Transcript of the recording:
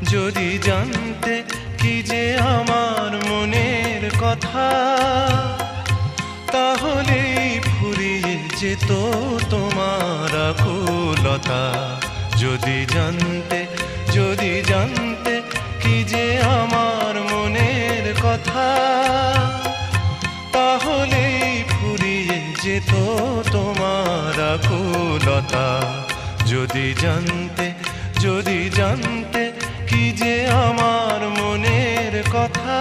যদি জানতে কি যে আমার মনের কথা, তাহলেই ফুরিয়ে যেত তোমার আকুলতা। যদি জানতে, যদি জানতে কি যে আমার মনের কথা, তাহলেই ফুরিয়ে যেত তোমার আকুলতা। যদি জানতে, যদি জানতে কি যে আমার মনের কথা।